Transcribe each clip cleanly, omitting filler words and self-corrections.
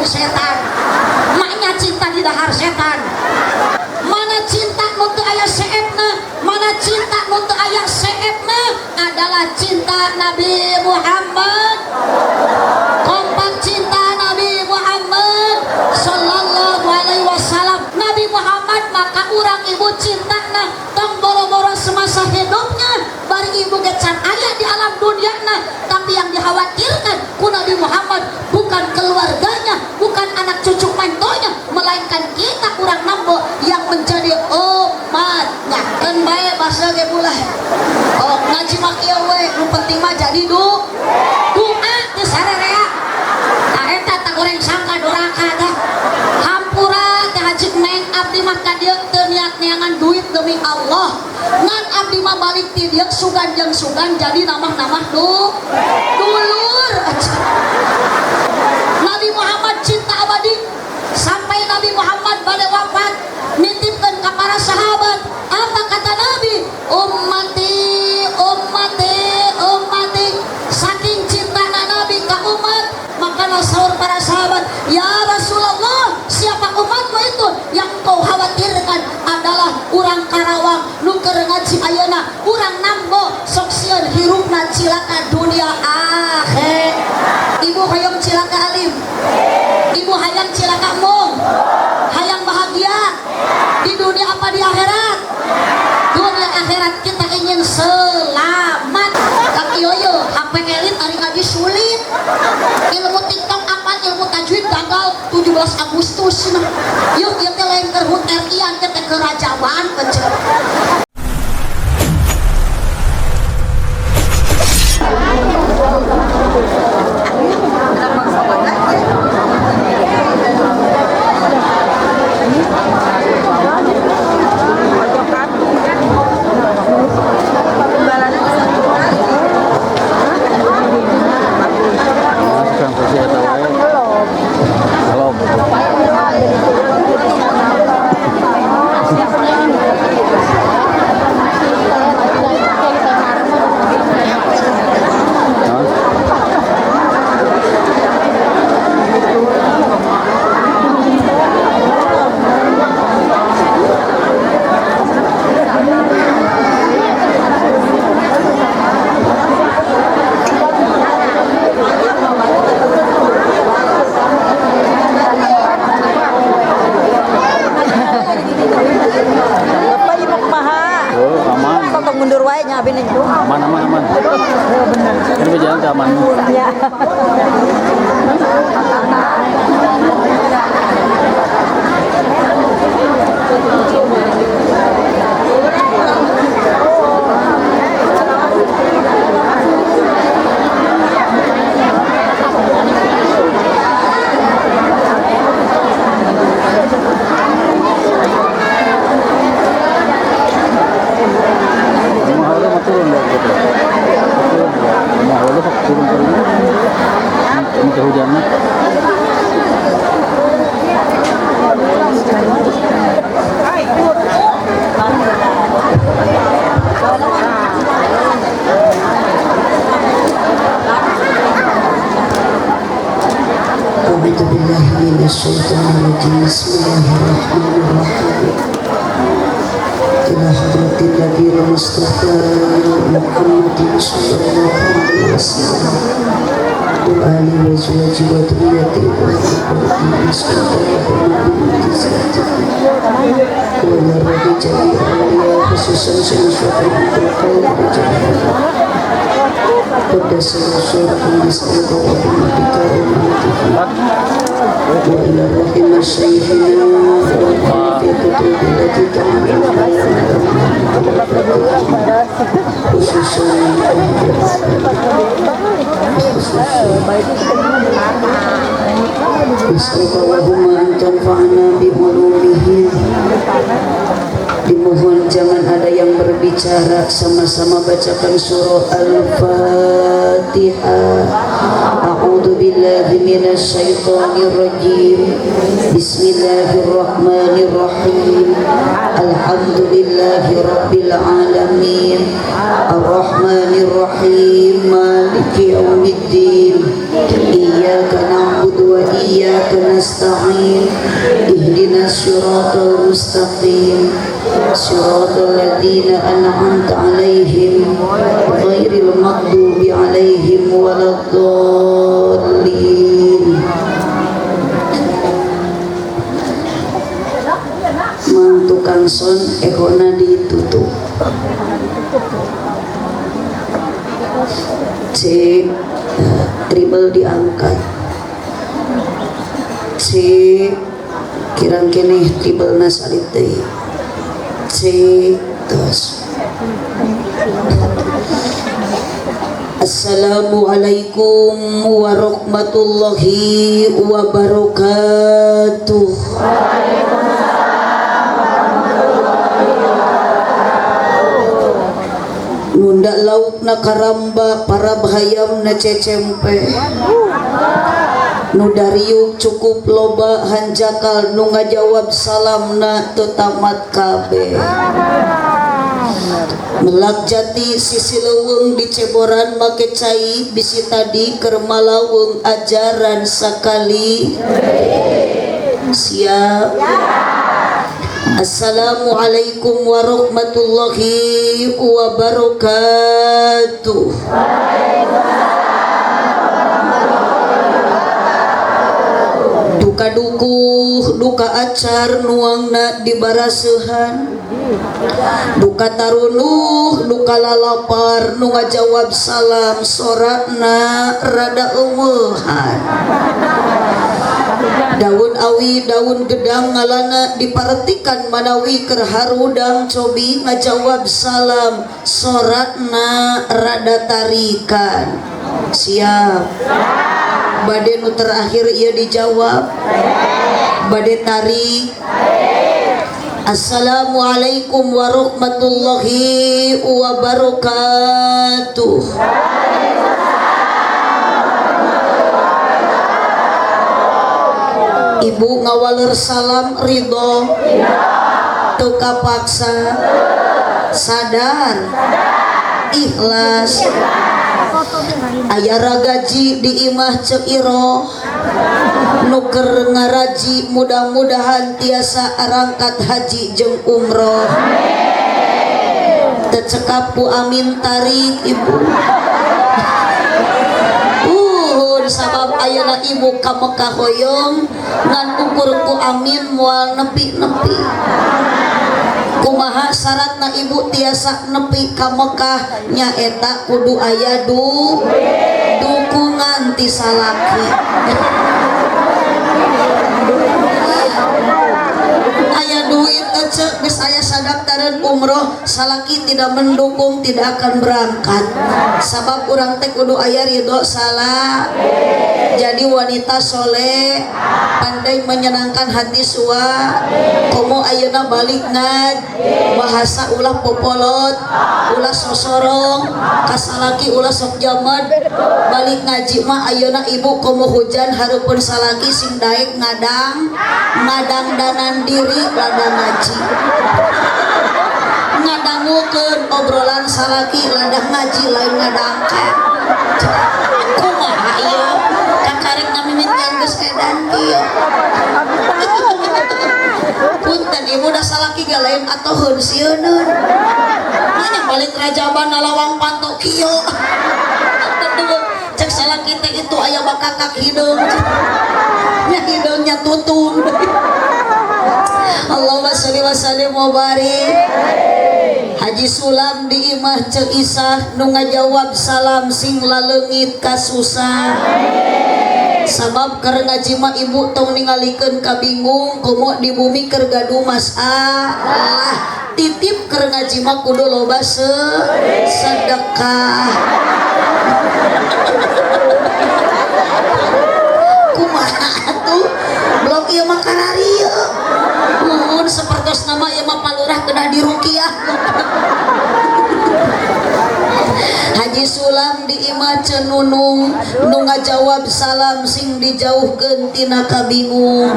setan. Maknya cinta di dahar setan. Mana cinta nu teu aya seepna, mana cinta nu teu aya seepna adalah cinta Nabi Muhammad. Kompak cinta Nabi Muhammad sallallahu alaihi wasallam. Nabi Muhammad maka urang ibu cintana tong boro-boro semasa hidupnya bari ibu gecan aya di alam duniana, tapi yang dikhawatirkan ku Nabi Muhammad bukan keluarganya, bukan anak cucu mantonya, melainkan kita urang nambo yang menjadi umatnya. Kan bae basa ge bulah. Oh ngaji mah kieu we, nu penting mah jadi doa teu sararea. Tah eta tak goreng sangka doraka teh. Hampura teh Haji Neng abdi mah ka dieu teu niat neangan duit demi Allah. Ngan abdi mah balik ti dieu sugan jeung sugan jadi namah-namah dulur. Nabi Muhammad cinta abadi sampai Nabi Muhammad bade wafat nitipkeun ka para sahabat. Apa kata Nabi? Ummati ummati ummati. Saking cintana Nabi ka umat, maka saur para sahabat, ya Rasulullah, siapa umatmu itu yang kau khawatirkan? Adalah urang Karawang nu keur ngaji ayeuna, urang nambo sok sieun hirupna cilaka dunia akhir. Ibu hayang cilaka alim, ibu hayang cilaka mung, hayang bahagia di dunia apa di akhirat? Dunia akhirat kita ingin selamat. Kaki yoyo HP elit hari ngaji sulit, ilmu TikTok apa ilmu tajwid gagal 17 Agustus. Yuk kita lain ke HUT RI angkat ke kerajaan kecil. Aman. Ini berjalan ke aman. Ya. Bismillahirrahmanirrahim. Ila hadratin Nabi Mustafa Muhammadin sallallahu alaihi wasallam wa alihi wa sahbihi wa tabi'ati wa tabi'ati wa naradi jami'an khususan sesuatu yang pada sesuatu yang bisa dilakukan kita wa ila rahimah sayyidina wa fi kutubi allati ta'ala khususan Bismillahirrahmanirrahim antanfa'na bi'ulumihim. Dimohon jangan ada yang berbicara, sama-sama bacakan surah Al-Fatihah. A'udzu billahi minasy syaithanir rajim. Bismillahirrahmanirrahim. Alhamdulillahi rabbil alamin. Arrahmanir rahim. Maliki yaumiddin. Iyyaka na'budu wa iyyaka nasta'in. nasta'in ihdinas siratal mustaqim siratal ladzina an'amta 'alaihim ghairil maghdubi 'alaihim waladdallin. Mang tukang son ehona ditutup. C tribal diangkat. C kirang keneh tribal nasalit deui. C tos. Assalamualaikum warahmatullahi wabarakatuh. Nunda lauk na karamba para bahayam na cecempe nu dariuk cukup loba hanjakal nu ngajawab salam na tetamat kabe melak jati sisi leuweung di ceboran make cai bisi tadi keur malawung ajaran sakali siap. Assalamualaikum warahmatullahi wabarakatuh. Duka dukuh, duka acar nuangna dibaraseuhan. Duka tarunuh, duka lalapar nu ngajawab salam soratna rada eueuhan. Daun awi daun gedang ngalana diparetikan manawi keur harudang cobi ngajawab salam soratna rada tarikan siap. Bade nu terakhir ieu dijawab bade tarik. Assalamualaikum warahmatullahi wabarakatuh. Ibu ngawaler salam ridho teu kapaksa sadar ikhlas aya ragaji di imah Ceiro nuker ngaraji mudah-mudahan tiasa arangkat haji jeung umroh tecekap ku amin tarik ibu sabab ayeuna ibu ka Mekah hoyong ngan ukur ku amin moal nepi-nepi kumaha syaratna ibu tiasa nepi ka Mekah nyaeta kudu aya dukungan ti salaki. Aya duit ece geus aya sadaftaran umroh salaki tidak mendukung tidak akan berangkat sabab urang teh kudu aya ridho salah. Jadi wanita soleh pandai menyenangkan hati sua komo ayeuna balik ngaj bahasa ulah popolot ulah sosorong kasalaki ulah sok jamet balik ngaji mah ayeuna ibu komo hujan hareupeun salaki sing daek ngadang danan diri lada ngaji ngadangukeun obrolan salaki lada ngaji lain ngadangkeun kumaha ieu kakarek namimitian geus edan kieu punten ibu da salaki ga lain atoheun sieuneun nya balik rajaban nalawang panto kieu cek salaki teh itu aya bakakak hideung nya hideungnya tutung. Allahumma sholli wa sallim wa barik. Haji Sulam di imah Ceu Isah nu ngajawab salam sing laleungit kasusah. Sabab keur ngaji mah ibu tong ningalikeun kabingung komo di bumi keur gaduh masalah. Titip keur ngaji mah kudu loba sedekah. Kumaha atuh blok ieu mah kararieu. Nuhun sapertos nama ieu mah palurah kedah diruqyah. Haji Sulam di imah Cenunung nu ngajawab salam sing dijauhkeun tina kabingung.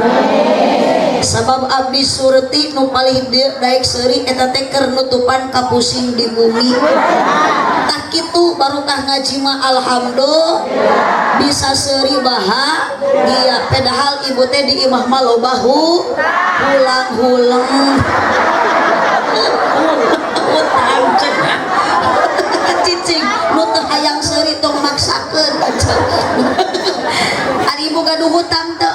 Sabab abdi surti nu palih daek seuri eta teh keur nutupan kapusing di bumi. tah kitu barokah ngaji mah alhamdulillah bisa seuri bahagia padahal ibu teh di imah mah lobahu hulang-hulang utang cenah cicing nu teu hayang seuri tong maksakeun ari ibu gaduh hutang teu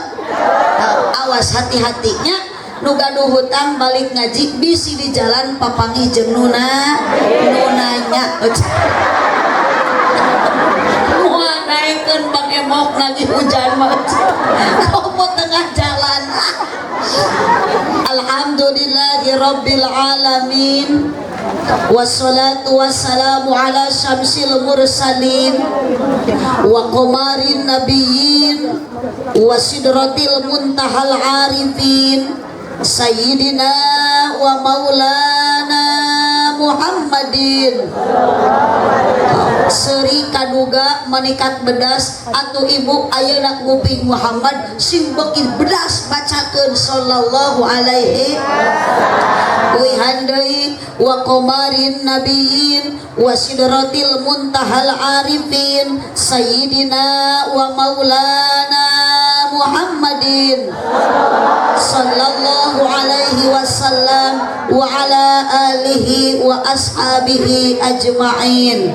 awas hati-hatinya nu gaduh hutang balik ngaji bisi di jalan papangih jeung nunanya moal naikeun bang emok lagi hujan mah komo tengah jalan alhamdulillahirabbil alamin wassalatu wassalamu ala syamsil mursalin wa qamarin nabiyyin wa sidratil muntahal arifin sayyidina wa maulana Muhammadin seri kaduga manikat bedas atau ibu ayeuna nguping Muhammad sing beuki bedas bacakeun sallallahu alaihi wihandai wa qamarin nabiyyin wa sidratil muntahal arifin sayyidina wa maulana Muhammadin sallallahu alaihi wasallam wa ala alihi wa ashabihi ajma'in.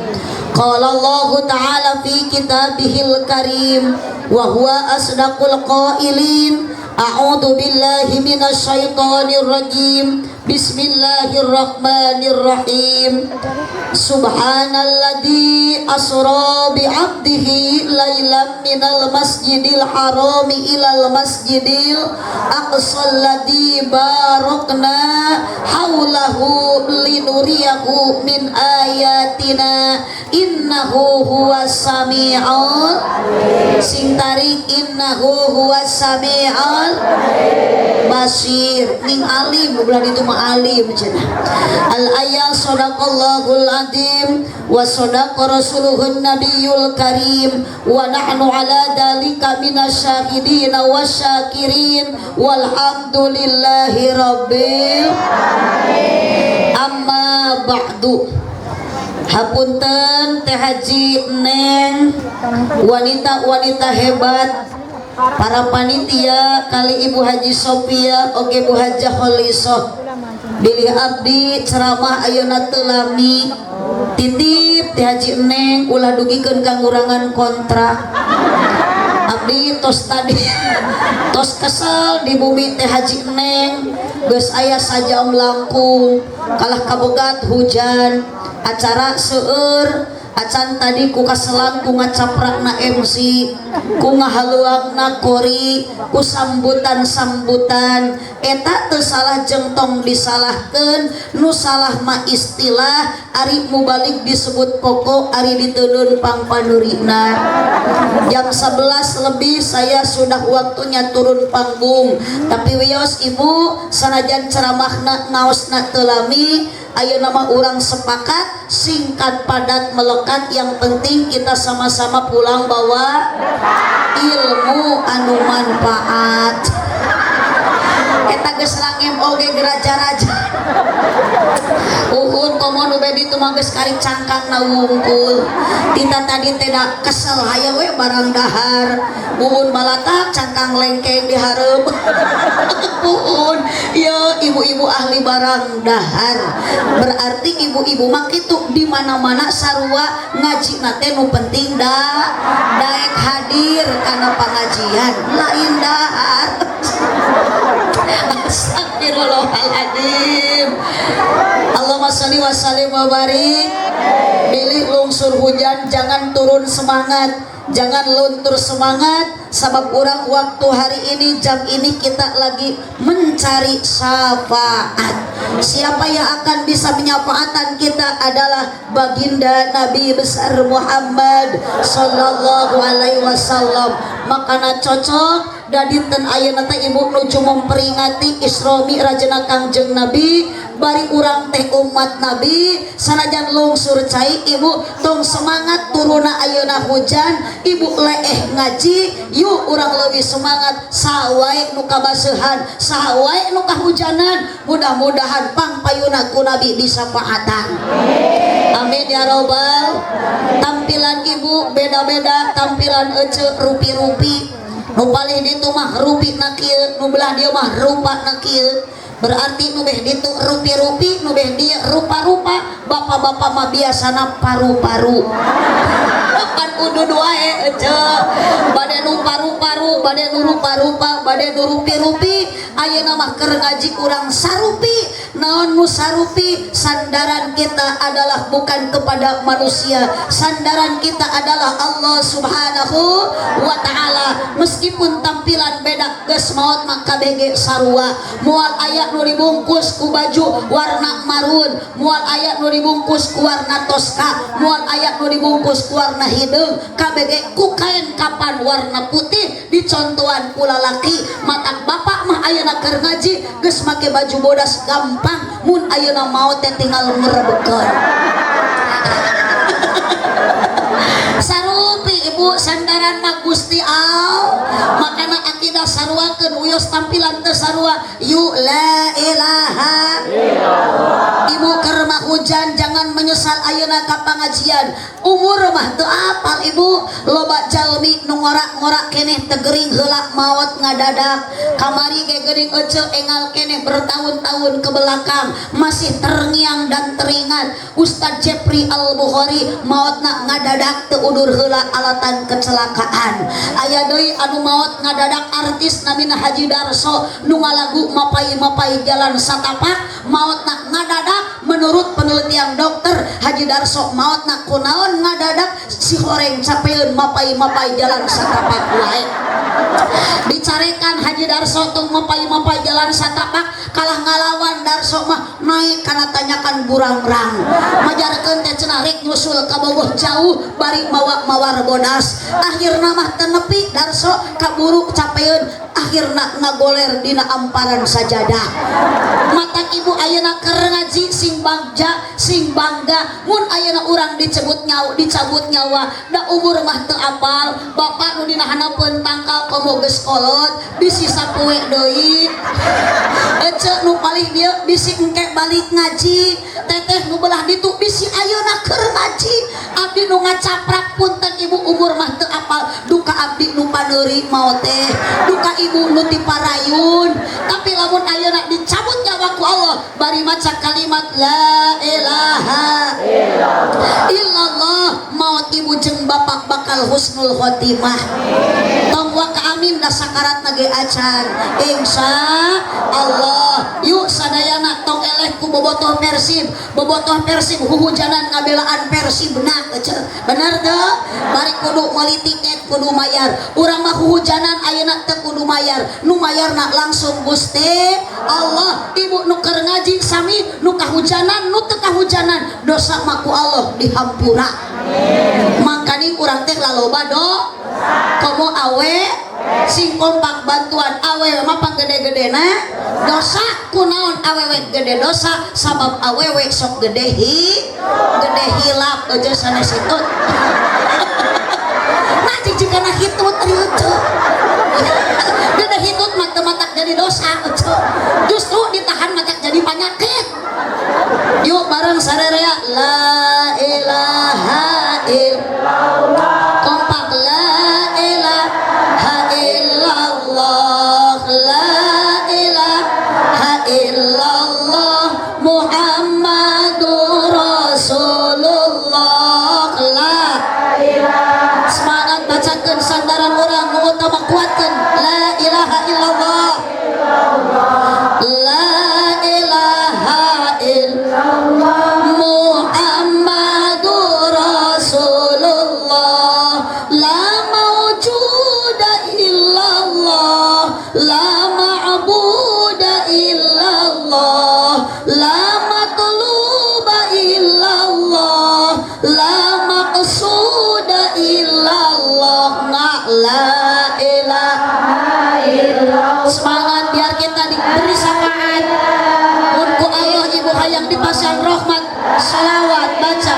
Qala Allah ta'ala fi kitabihil karim wa huwa asdaqul qailin. A'udzu billahi minasy syaithanir rajim. Bismillahirrahmanirrahim. Subhanalladzi asra bi 'abdihi lailan minal masjidil harami ilal masjidil aqsal ladzi barakna haulahu linuriyahu min ayatina innahu huwas sami'ul sing tarik innahu huwas sami'ul basir ning alim bulan itu mah alim cenah al ayat sadaqallahul azim wa sadaqa rasuluhun nabiyul karim wa nahnu ala dalika minasyahidin wasyakirin walhamdulillahi rabbil alamin amma ba'du. Hapunten teh haji neng wanita-wanita hebat para panitia kali Ibu Haji Sofia oge Bu Hajah Kholisoh bilih abdi ceramah ayeuna teu lami titip teh haji neng ulah dugikeun kangurangan kontrak abdi tos tadi tos kesel di bumi teh haji neng geus aya sajam langkung kalah kabogat hujan acara seueur acan tadi ku kaselang ku ngacaprakna MC ku ngahaluangna kori ku sambutan-sambutan eta teu salah jeung tong disalahkeun nu salah mah istilah ari mubalik disebut pokok ari diteunun pangpanurina jam 11 lebih saya sudah waktunya turun panggung tapi wios ibu sanajan ceramahna ngaosna teu lami ayeuna mah urang sepakat singkat padat melekat yang penting kita sama-sama pulang bawa ilmu anu manfaat eta geus langem oge geraja-raja uhun komo nu bedi teu mah geus kari cangkangna wungkul kita tadi teh da kesel aya we barang dahar uhun balatak cangkang lengkeng di hareup uhun ya ibu-ibu ahli barang dahar berarti ibu-ibu mah kitu di mana-mana sarua ngajina teh nu penting daek hadir kana pangajian lain dahar. Astagfirullahaladzim. Allahumma sholli wa sallim wa barik. Pilih lungsur hujan jangan turun semangat, jangan luntur semangat sebab orang waktu hari ini jam ini kita lagi mencari syafaat. Siapa yang akan bisa menyafaatan kita adalah baginda Nabi besar Muhammad sallallahu alaihi wasallam. Makana cocok dadinten ayeuna teh ibu nuju memperingati Isra Mi'rajna Kangjeng Nabi bari urang teh umat Nabi sanajan lungsur cai ibu tong semangat turuna ayeuna hujan ibu leeh ngaji yuk urang leuwih semangat sawae nu kabaseuhan sawae nu kahujanan mudah-mudahan pangpayuna ku Nabi disafaatan Amin ya robbal. Tampilan ibu beda-beda, tampilan ece rupi-rupi. Nu paling ditu mah rupi na kieu, nu belah dia mah rupa na kieu. Berarti nu beh ditu rupi-rupi, nu beh dia rupa-rupa. Bapak-bapak mah biasana paru-paru. Kan udud wae ece. Bade nu paru-paru, bade nu rupa-rupa, bade nu rupi-rupi. Ayeuna mah keur ngaji urang sarupi. Naon mu sarupi? Sandaran kita adalah bukan kepada manusia. Sandaran kita adalah Allah Subhanahu wa taala. Meskipun tampilan beda geus maot mah KBG sarua. Moal aya nu dibungkus ku baju warna marun, moal aya nu dibungkus ku warna toska, moal aya nu dibungkus ku warna hideung, KBG ku kain kapan warna putih dicontohan ku lalaki. Matak bapak mah ayeuna keur ngaji geus make baju bodas gampang, mun ayeuna maot teh tinggal ngeurebekeun. Sarupi ibu sandaran mah Gusti Allah. Makana akidah sarwakeun uyos tampilan teu sarua. Yu la ilaha illallah. Ibu keur mah hujan jangan menyesal ayeuna ka pangajian. Umur mah teu apal ibu. Loba jalmi nu ngora-ngora keneh teu geuring heula maot ngadadak. Kamari ge geuring ece engal keneh bertahun-tahun ke belakang masih terngiang dan teringat. Ustaz Jepri Al-Bukhari maotna ngadadak teu udur heula alatan kecelakaan. Aya deui anu maot ngadadak artis namina Haji Darso nu ngalagu mapai-mapai jalan satapak maotna ngadadak. Menurut penelitian dokter Haji Darso maotna kunaon ngadadak si horeng capeun mapai-mapai jalan satapak wae. Dicarekan Haji Darso tong mapai-mapai jalan satapak kalah ngalawan Darso mah naik kana tanyakan burangrang. Majarkeun teh cenah rek nyusul ka bogoh jauh bari mawa mawar bodas. Akhirna mah teu nepi Darso kaburu capeun, akhirna ngagoler dina amparan sajadah. Matak ibu ayeuna keur ngaji sing bagja sing bangga mun ayeuna urang dicabut nyawa da umur mah teu apal. Bapak nu dina hanapeun tangkal komo geus kolot bisi sapoe deui. Ece nu paling dia bisi engke balik ngaji, teteh nu belah ditu bisi ayeuna keur ngaji. Abdi nu ngacaprak punten ibu umur mah teu apal. Duka abdi nu paneuri maot teh, duka ibu nu ti parayun. Tapi lamun ayeuna dicabut nyawa ku Allah bari maca kalimat la ilaha illallah maot ibu jeung bapak bakal husnul khotimah. Tong wa ka amin da sakarat nage acan insya Allah. Yuk sadayana tong eleh ku bobotoh Persib, bobotoh Persib huhujanan ngabelaan Persib benak bener teu. Bari kudu meuli tiket kudu mayar. Urang mah huhujanan ayeuna teu kudu mayar, nu mayarna langsung Gusti Allah. Ibu nu keur ngaji sami nu kahujanan nu teu kahujanan dosa mah ku Allah dihampura. Makanya kurang teh laloba do komo awe sing kompak bantuan awe mah panggede-gedena dosa. Kunaon awewe gede dosa sabab awewe sok gede hilap aja sanes hitut. Nah jigana hitut rieuceu gede hitut mah teu matak jadi dosa justru ditahan matak jadi penyakit. Yuk bareng sarerea la ilaha illallah. Kompak la ilaha illallah, la ilaha illallah Muhammadur Rasulullah. La ilaha. Semangat bacakeun sandaran urang nu utama kuatkeun la ilaha illallah. La ilaha illallah Muhammadur Rasulullah. La mawjuda illallah, la ma'buda illallah, la matluba illallah, la maqsuda illallah. La ilaha illallah. Semangat biar kita diberi syafaat. Unku Allah ibu hayang dipasang rahmat salawat baca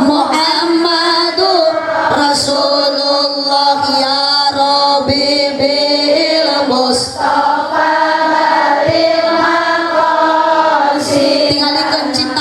Muhammadur Rasulullah ya Rabbi bil Mustafa bil maqasid. Tingalikeun cinta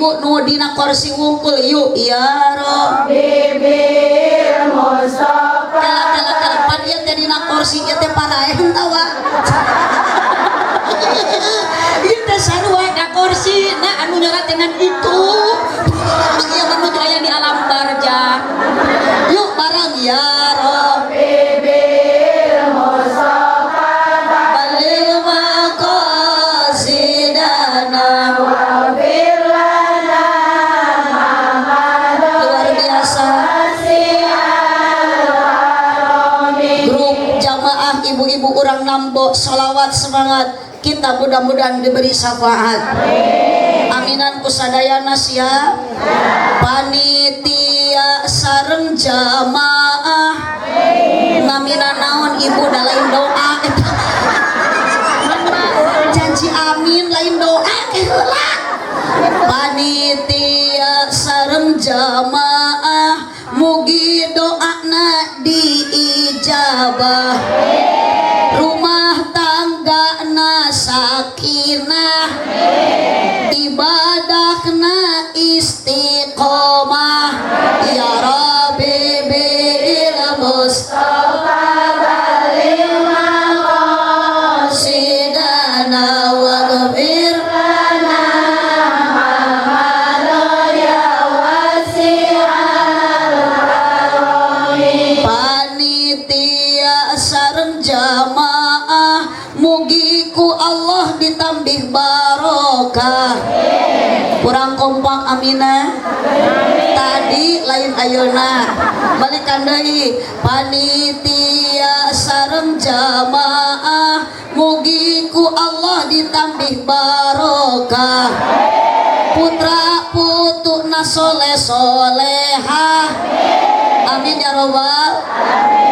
ibu nu dina kursi wungkul yuk ya Rabbi bil Mustafa kala pan ieu teh dina kursi ieu teh paraeh tawa ieu teh sarua ka kursi na anu nyorat dengan itu ieu menuju aya di alam barzah yuk bareng ya Rabbi bil Mustafa balil maqasidana luar biasa grup jamaah ibu-ibu orang Nambo sholawat semangat kita mudah-mudahan diberi syafaat aminan kusadayana siap panitia sareng jamaah namina naon ibu da lain doa janji amin lain doa heula panitia sareng jamaah mugi doana diijabah rumah tanggana sakinah ibadahna istiqomah ya Rabbi bil Mustafa balil maqasidana waghfir lana panitia sareng jamaah mugi ku Allah ditambih barokah kurang kompak aminah tadi lain ayeuna balikan deui panitia sareng jamaah mugi ku Allah ditambih barokah putra putuna soleh solehah amin ya robbal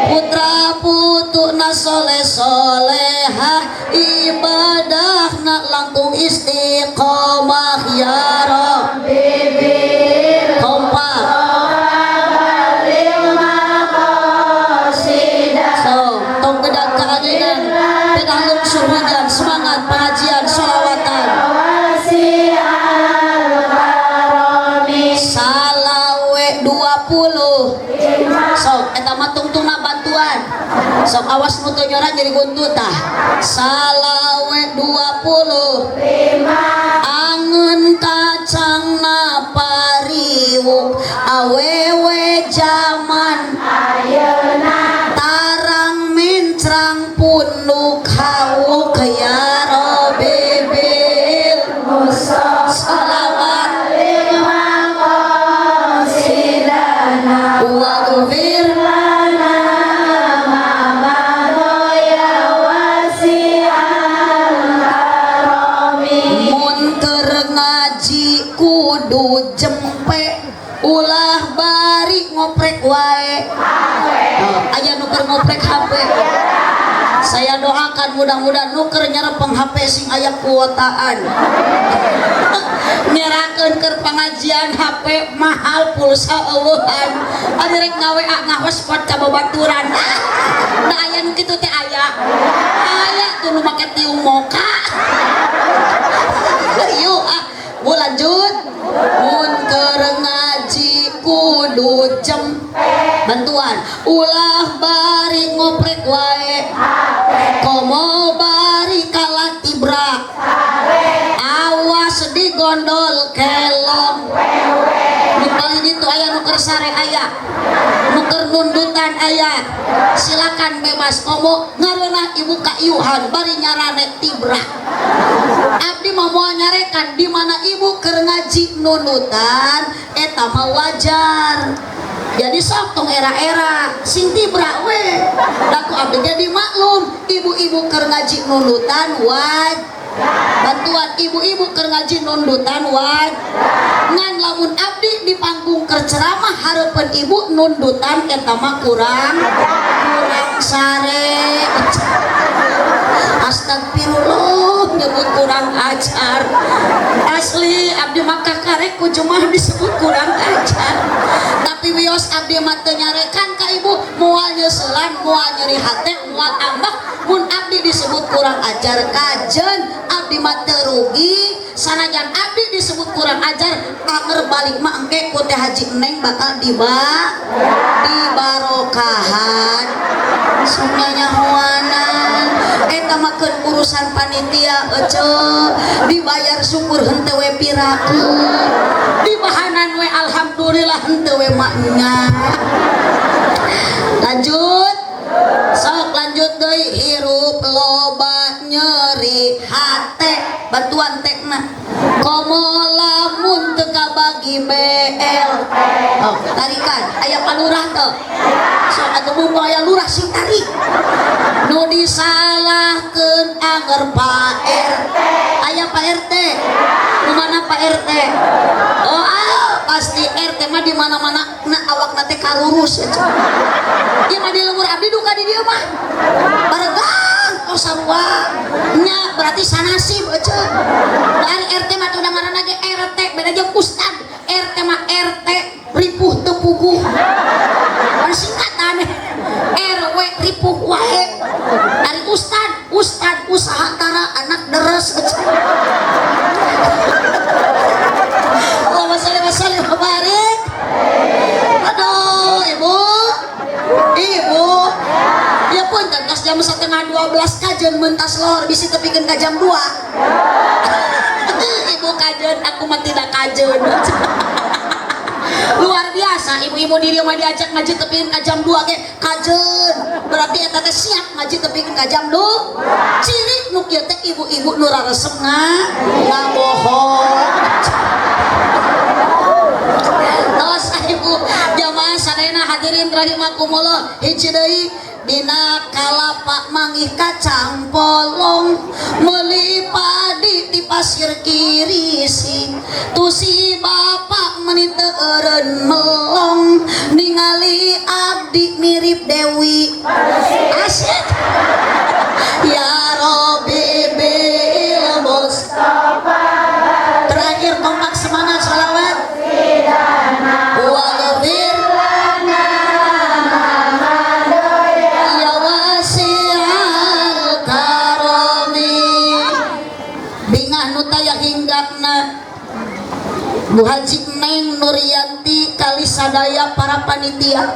putra putuna soleh solehah ibadahna langkung istiqomah ya Rabbi kompak so tong gedak keadilan pedang surhujan semangat pengajian sholawatan salawe 20 sok eta mah tungtungna bantuan sok awas nu teu nyoran jadi guntut tah salawe 20 angeun kacangna pariwuk awewe zaman ayeuna tarang mincrang punuk hawuk ya Rabbi bil Mustafa salawat waghfir lana ma madaya wasi'al karami mun keur ngaji kudu jempe ulah bari ngoprek wae aya nu keur ngoprek HP saya doakan mudah-mudahan nuker nyarepeng HP sing aya kuotaan nyerakeun keur pengajian HP mahal pulsa eueuhan ari rek ngaWA ngahotspot ka babaturan da aya nu kitu teh aya tuh nu make tiung moka yuk bu lanjut mun keur ngaji kudu bantuan ulah bari ngoprek wae komo bari kalah tibrak awas digondol kelong kali itu aya nuker sare aya nuker nundutan aya silakan bebas komo ngareuna ibu kayuhan bari nyarane tibrak abdi mau nyarekan di mana ibu keur ngaji nundutan eta mah wajar jadi sok tong era-era sing tibrak we daku abdi jadi maklum ibu-ibu keur ngaji nundutan bantuan ibu-ibu keur ngaji nundutan ngan lamun abdi di panggung keur ceramah hareupeun ibu nundutan eta mah kurang sare astagfirullah nyebut kurang ajar asli abdi maka karek ku jemaah disebut kurang ajar tapi wios abdi mah teu nyarekan ka ibu moal nyeuselan moal nyeri hate moal ambak mun abdi disebut kurang ajar kajen abdi abdi mah teu rugi sanajan abdi disebut kurang ajar anger balik mah engke ku teh Haji Neng bakal dibarokahan sunnahnya huanan eta mah keun urusan panitia dibayar syukur henteu we pirakeun dibahanan we alhamdulillah henteu we maknya lanjut sok lanjut deui hirup loba nyeri hate bantuan tekna komo lamun teu kabagi BLT oh tarikan aya palurah teu sok atuh mumpung aya lurah sing tarik nu disalahkeun anger Pak RT aya Pak RT kumana Pak RT oh pasti RT mah di mana-mana na awakna teh kalurus ya ieu mah di lembur abdi duka di dieu mah baregang oh sarua nya berarti sanasib eueuh lain RT mah teu ngaranna ge RT beda jeung ustad RT mah RT ripuh teu puguh pan singkatan RW ripuh wae ari ustad usaha tara anak deres Allahumma shalli wa sallim wa barik. Aduh, ibu, ya pun tas jam 11:30 kajen mentas lor bisi tepikeun ka jam 2. Ibu kajen, aku mah tidak kajen. Luar biasa, ibu-ibu di rumah diajak ngaji tepikeun ka jam 2 ge kajen. Berarti eta teh siap ngaji tepikeun ka jam 2. Ciri nu kieu teh ibu-ibu nu raresep ngabohong. Tos ibu jamaah sadayana hadirin rahimakumullah hiji deui dina kalapa manggih kacang polong meuli padi di pasir kirisi tu si bapak meuni teu eureun melong ningali abdi mirip Dewi asyik ya Rabbi bil Mustafa terakhir kompak semangat salawat waghfir lana ya wasi'al karami bingah nu taya hinggapna Bu Haji Neng Nurianti kali sadaya para panitia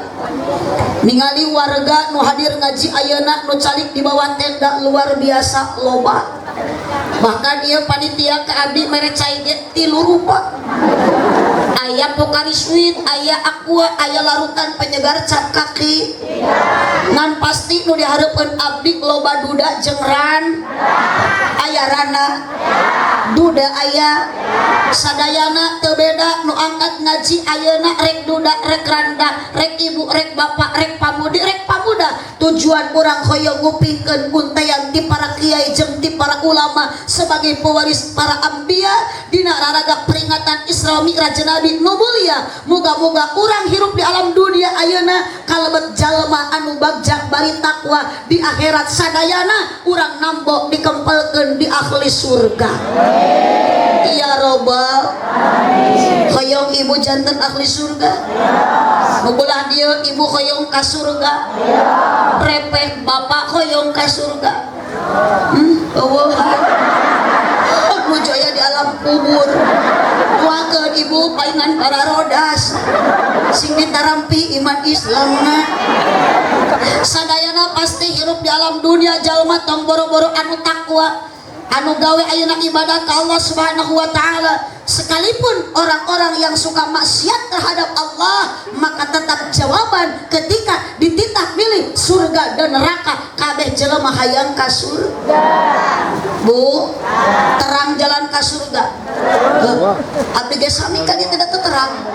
ningali warga nu hadir ngaji ayeuna nu calik di bawah tenda luar biasa loba bahkan ieu panitia ke abdi mere cai ge 3 rupa aya Pokari Sweet aya aqua aya larutan penyegar cap kaki ngan pasti nu dihareupeun abdi loba duda jeung ran aya rana duda aya sadayana teu beda nu angkat ngaji ayeuna rek duda rek randa rek ibu rek bapak rek pamudi rek pamuda tujuan urang hoyong ngupingkeun buntayan ti para kiai jeung ti para ulama sebagai pewaris para anbiya dina raraga peringatan Isra Mi'raj Nabi nu mulia muga-muga urang hirup di alam dunia ayeuna kalebet jalma anu bagjak bari takwa di akhirat sadayana urang nambo dikempelkeun di ahli surga ya robbal hoyong ibu janten ahli surga mugulah dia ibu hoyong ka surga repeh bapak hoyong ka surga mujaya di alam kubur wakeun ibu paingan para rodas sing ditarampi iman Islamna sadayana pasti hirup di alam dunia jalma tong boro-boro anu takwa anu gawe ayeuna ibadah ka Allah Subhanahu wa taala sekalipun orang-orang yang suka maksiat terhadap Allah maka tetap jawaban ketika dititah milih surga dan neraka kabeh jelema hayang ka surga Bu terang jalan ka surga abdi ge sami ka dieu tidak terang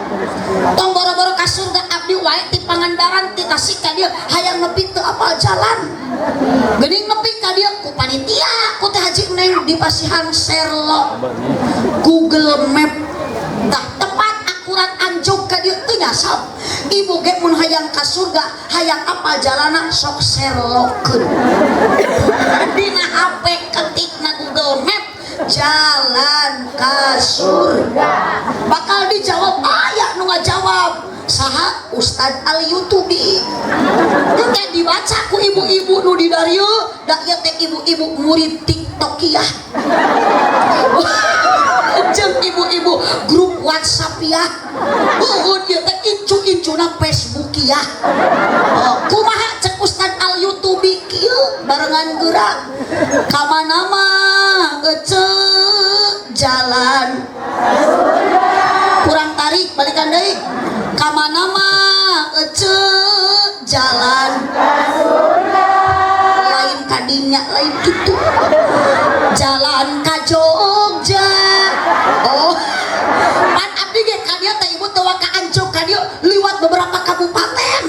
tong boro-boro ka surga abdi wae ti Pangandaran ti Tasik ka dieu hayang nepi teu apal jalan geuning nepi ka dieu ku panitia ku teh Haji Neng di Pasihan Serlo Google Map dah tepat akurat anjuk ka dieu teu nyasar ibu ge mun hayang ka surga hayang apal jalana sok serlokeun dina HP ketikna Google Map jalan ka surga bakal dijawab aya nu ngajawab saha Ustad Al Yutubi teh dibaca ku ibu-ibu nu di Dario da ieu teh ibu-ibu murid TikTokiyah jeung ibu-ibu grup WhatsApp ya ieu teh incu-incuna Facebookiyah kumaha cek Ustad Al Yutubi kieu barengan gerak ka mana mah jalan kurang tarik balikan deui ka mana mah jalan lain kadinya lain kitu jalan ka Jogja oh pan abdi ge ka dieu teh ibu teu ka ancuk ka dieu liwat beberapa kabupaten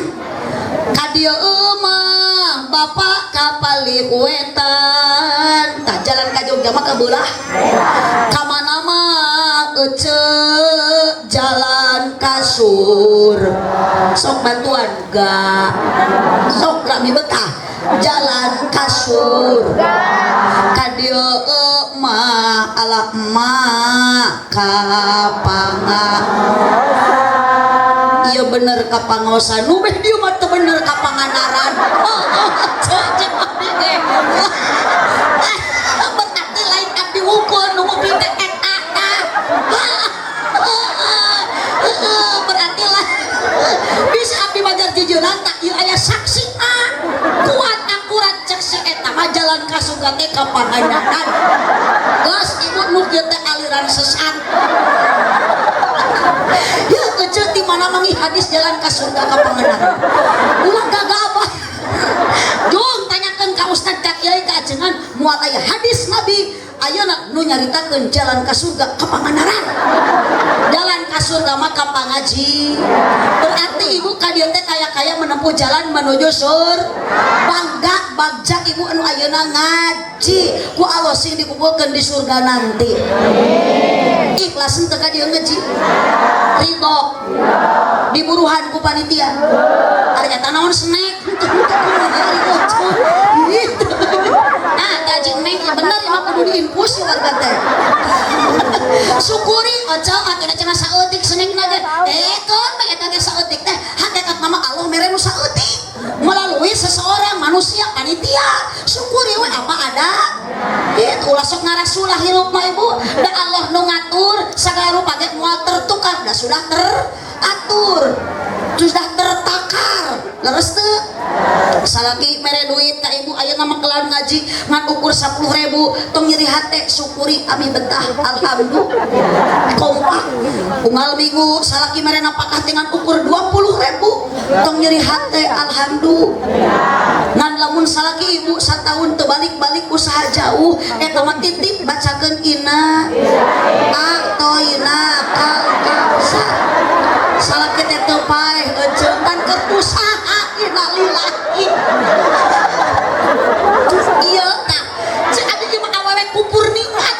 ka dieu mah bapak kapali wetan tah jalan ka Jogja mah ka beulah ka mana mah jalan kasur sok bantuan ga sok rami betah jalan kasur ka dieu mah ala emak kapanga ieu bener ka pangaosan nu beh dieu mah teu bener ka panganaran cek abdi ge berarti lain abdi wungkul nu mobil teh berarti lah bisa abdi bajar jujuran tak ieu aya saksi kuat akurat cek si eta mah jalan ka surga teh ka pangandaran geus ibu nu kieu teh aliran sesat ya kecil di mana mangi hadis jalan ka surga ka pangandaran ulah gagabah dong tanyakeun ka ustad ka kiai ka ajengan moal aya hadis nabi ayeuna nu nyaritakeun jalan ka surga ka pangandaran jalan ka surga mah ka pangaji berarti ibu ka dieu teh kaya-kaya menempuh jalan menuju bangga bagja ibu anu ayeuna ngaji ku Allah sing dikumpulkeun di surga nanti ikhlas teu ka dieu ngaji ridho diburuhan ku panitia ari eta naon snack gaji neng ya bener ya kudu diinfus warga teh syukuri aja akhirnya cenah saeutik seneng naga kon eta teh saeutik teh hakikat nama Allah mere nu saeutik melalui seseorang manusia panitia syukuri we apa ada itu ulah sok ngarasulah hirup mah ibu da Allah nu ngatur sagala rupa ge moal tertukar da sudah teratur sudah tertakar leres teu salaki mere duit ka ibu ayeuna mah kelar ngaji ngan ukur 10.000 tong nyeri hate syukuri abi betah alhamdulillah kompak unggal minggu salaki mere napakah dengan ukur 20.000 tong nyeri hate alhamdulillah ngan lamun salaki ibu sataun teu balik-balik usaha jauh eta mah titip bacakeun ina atoina kalkausa salaki teh teu paeh ejeutan keur usaha innalillahi iya tak cek abdi ge mah awewe kupur nikmat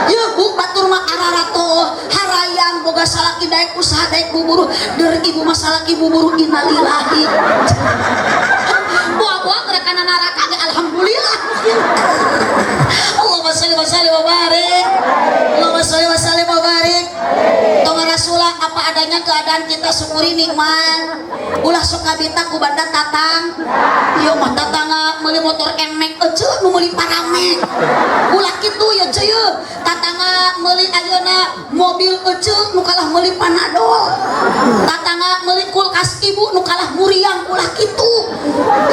ieu bu batur mah ararato harayang boga salaki daek usaha daek buburu deur ibu mah salaki buburu innalillahi buah-buah kerekana neraka ge alhamdulillah Allahumma shalli wa sallim wa barik Allahumma shalli wa sallim wa barik tong rasulah apa adanya keadaan kita syukuri nikmat ulah sok kabita ku banda tatang ieu mah tatangga meuli motor NMAX ece nu meuli Paramek ulah kitu ya ceu tatangga meuli ayeuna mobil ece nu kalah meuli Panadol tatangga meuli kulkas ibu nu kalah muriang ulah kitu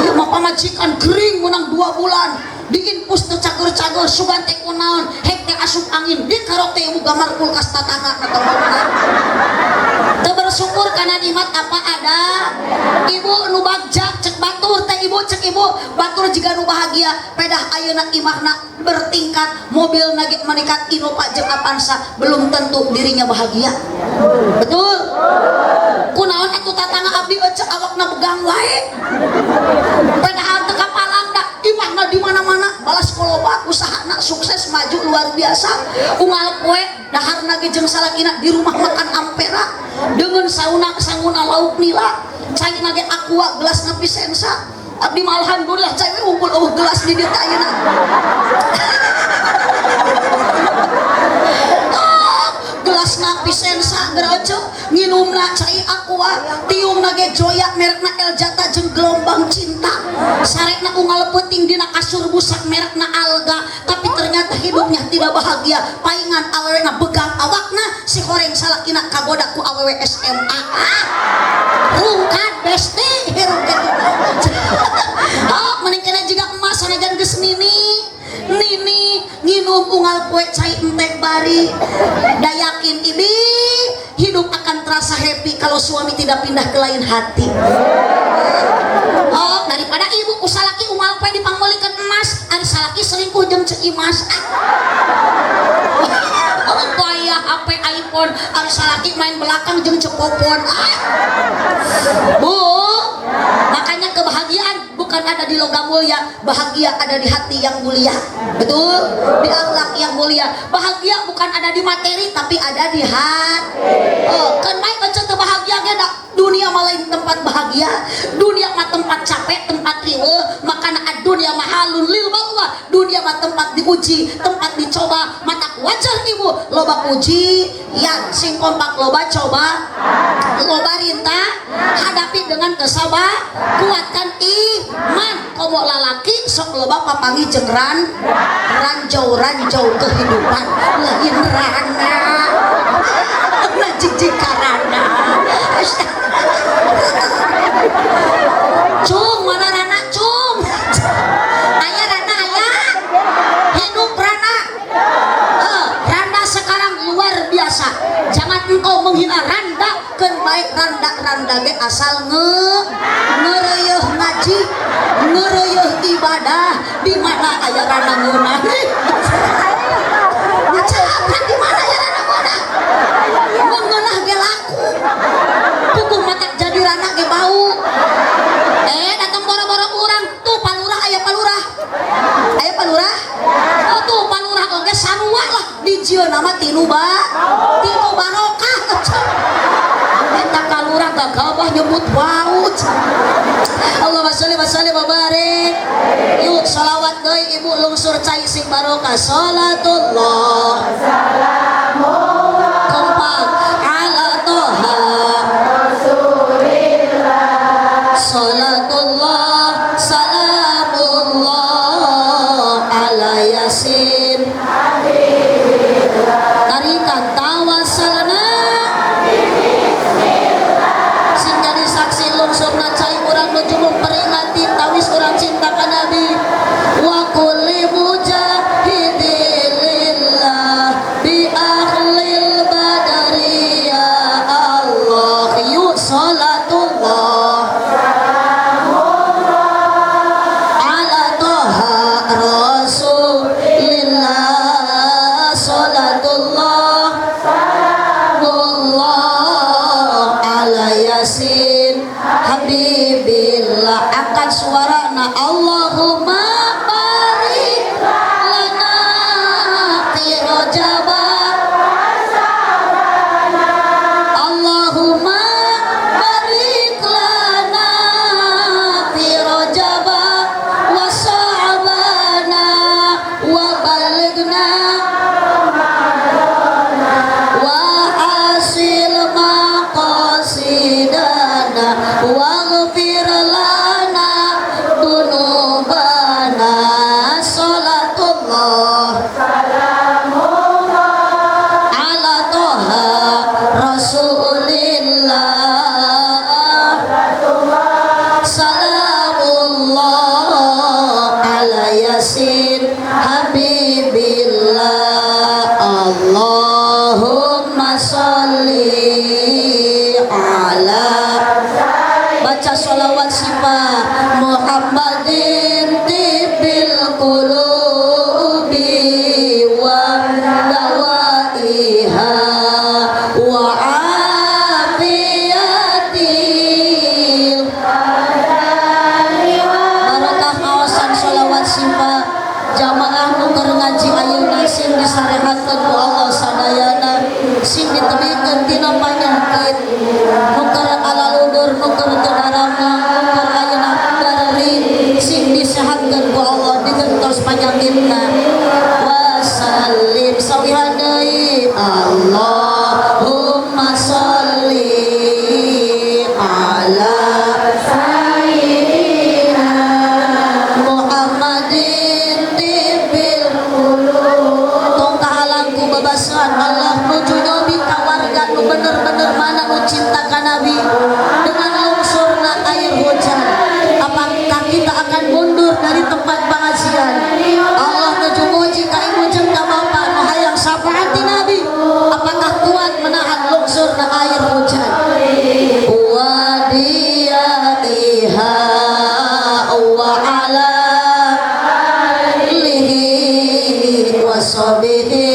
ieu mah pamajikan gering menang 2 bulan diinpus teu cager-cager sugan teh kunaon hek teh asup angin di karote ibu gambar kulkas tatangga na teman-teman teu bersyukur kana nikmat apa ada ibu nu bagja cek batur teh ibu cek ibu batur jiga nu bahagia pedah ayeuna imahna bertingkat mobil nage meningkat Innova jeung Avanza belum tentu dirinya bahagia betul kunaon atuh tatangga abdi cek awakna begang wae pedah teu kapalang da imahna di mana-mana balas koloba usahana sukses maju luar biasa unggal poe daharna ge jeung salakina di rumah makan Ampera dengan sanguna lauk nila cai nage aqua gelas nepi sensa abdi mah alhamdulillah cai we unggul gelas di dieu teh ayeuna gelas Asna pisensa gerojo nginumna cai aqua tiumna ge joya merekna El Jata jeung gelombang cinta sarekna unggal peuting dina kasur busak merekna Alga tapi ternyata hidupnya tidak bahagia paingan awewena begang awakna si horeng salakina kagoda ku awewe SMA rungkat besti rungkat oh meningkana juga emas sanegan geus nini nginum unggal kue cai entek bari dayakin ibi hidup akan terasa happy kalau suami tidak pindah ke lain hati. Oh daripada ibu usalaki unggal kue dipanggolikeun emas ari salaki selingkuh jeung ceu imas bayar HP iPhone ari salaki main belakang jeung cepopon Bu makanya kebahagiaan bukan ada di logam mulia, bahagia ada di hati yang mulia. Betul? Di akhlak yang mulia. Bahagia bukan ada di materi tapi ada di hati. Oh, kan main teu bahagia ge dunia mah lain tempat bahagia. Dunia mah tempat capek, tempat riweuh, makana dunia mah halun lil balwa. Dunia mah tempat diuji, tempat dicoba. Mata wajar ibu, loba uji, yang sing kompak loba coba. Loba rintah, hadapi dengan kesabar, kuatkan iman. Komo lalaki sok loba papangi jeung ranjau kehidupan lain rana na jijikarana cung mana rana cung aya rana aya hidup rana randa sekarang luar biasa jangan engkau menghina randa keun baik randa ge asal ngereueuh ngaji ngereueuh ibadah di mana aya randa ngeunah ngecapkan di mana aya randa ngeunah ngeunah ge laku puguh mata jadi randa ge bau datang boro-boro urang tuh palurah aya palurah oh tuh palurah oge sarua lah di jieuna mah tinu barokah eta kalurah gagal bah nyebut waut Allahumma sholli wa sallim wa barik yuk sholawat deui ibu lungsur cai sing barokah salatullah kompak ala toha salatullah salamullah ala yasin tarikan tawasalna sing jadi saksi lungsurna cai urang nuju memperingati tawis urang cinta ka Nabi wa kulli mujahidin lillah bi cinta ka Nabi dengan lungsurna air hujan, apakah kita akan mundur dari tempat pengajian? Allah nuju muji ka ibu jeung ka bapa nu hayang syafaati Nabi, apakah kuat menahan lungsurna air hujan? Wa diyaiha wa ala alihi wa sahbihi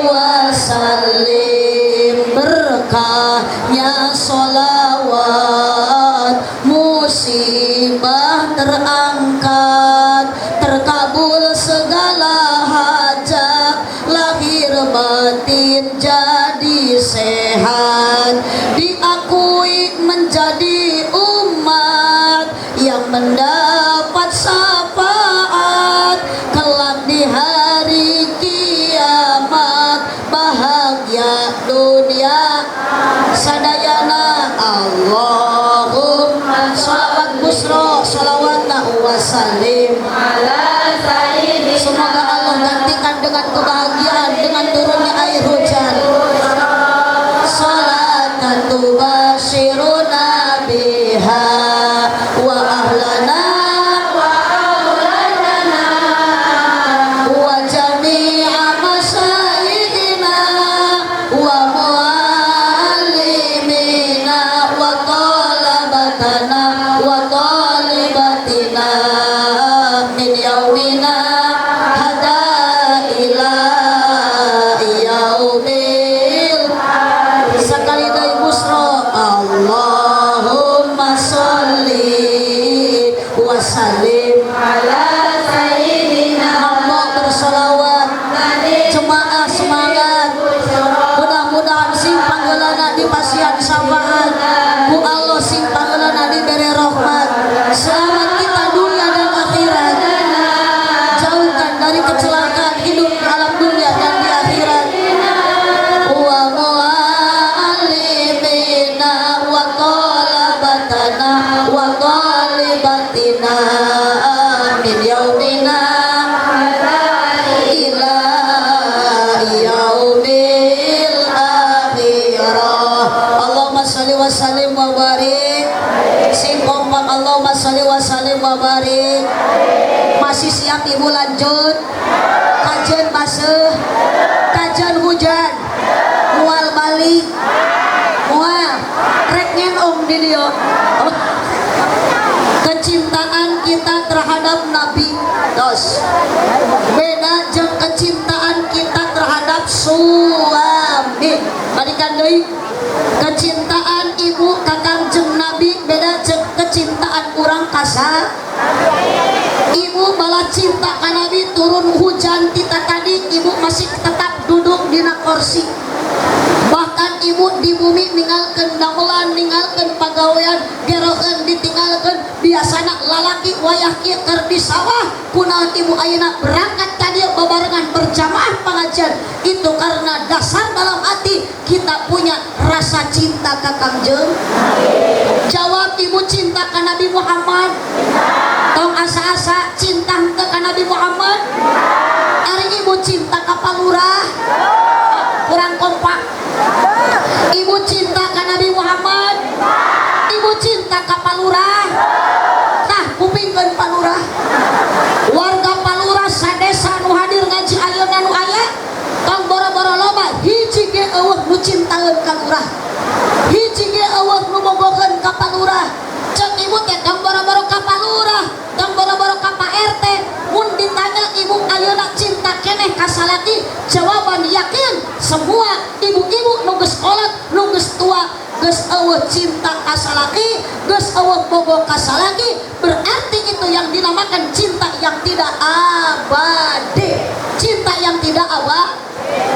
wa sallim. Berkahnya sholawat, musibah terangkat, terkabul segala hajat, lahir batin jadi sehat, diakui menjadi umat yang mendapat syafaat kelak di hari kiamat, bahagia dunia sadayana. Allahumma sholawat busro sholawatna wa sallim ala sayyidina. Semoga Allah gantikan dengan kebahagiaan dengan turunnya air hujan. Sholatan tubashiruna biha wa ahlana wa auladana wa jami'a masyayidina wa muallimina wa talabatana wa talibatina min yaumina hada ila yaumil. Sekali dari busro Allahumma sholli wa sallim ala sayyidina. Allah bersolawat, jemaah semangat, mudah-mudahan sing panggeulana di pasian syafaat ku Allah, sing panggeulana diberi rahmat, selamat kita dunia dan akhirat, jauhkan dari kecelakaan hidup di alam dunia dan di akhirat. Wa muallimina wa talabatana wa talibatina min yaumina ila yaumil akhirah. Allahumma sholli wa sallim wa barik. Sing kompak Allahumma sholli wa sallim wa barik. Masih siap ibu lanjut kajian baseuh, kajian hujan, mual balik, mual rek ngenom di dieu. Kecintaan kita terhadap Nabi dos beda jeung kecintaan kita terhadap suami. Balikan deui, kecintaan ibu kakang jeung Nabi beda jeung kecintaan urang kasa. Ibu bala cinta ka Nabi turun hujan tita tadi ibu masih tetap duduk dina kursi. Bahkan ibu di bumi ninggalkeun damelan, ninggalkeun pagawean, gerokeun ditinggalkeun. Biasana lalaki wayah kieu keur di sawah, kunaon ibu ayeuna berangkat tadi babarengan berjamaah pengajian. Itu karena dasar dalam hati kita punya rasa cinta ka Kangjeng. Jawab ibu, cinta ka Nabi Muhammad. Tong asa-asa cinta henteu ka Nabi Muhammad. Ari ibu cinta ka palurah. Kurang kompak. Ibu cinta ka Nabi Muhammad. Ibu cinta ka palurah. Tah kupingkeun palurah. Warga palurah sadesa nu hadir ngaji ayeuna nu aya tong boro-boro loba hiji ge eueuh nu cintaeun ka lurah. Hiji ge eueuh nu bogokeun ka palurah. Ceuk ibu teh tong boro-boro ka palurah, tong boro-boro ka Pak RT. Mun ditanya ibu ayeuna cinta keneh ka salaki, jawaban yakin semua ibu-ibu nu geus kolot, nu geus tua, geus eueuh cinta ka salaki, geus eueuh bogo ka salaki, berarti itu yang dinamakan cinta yang tidak abadi. Cinta yang tidak abadi.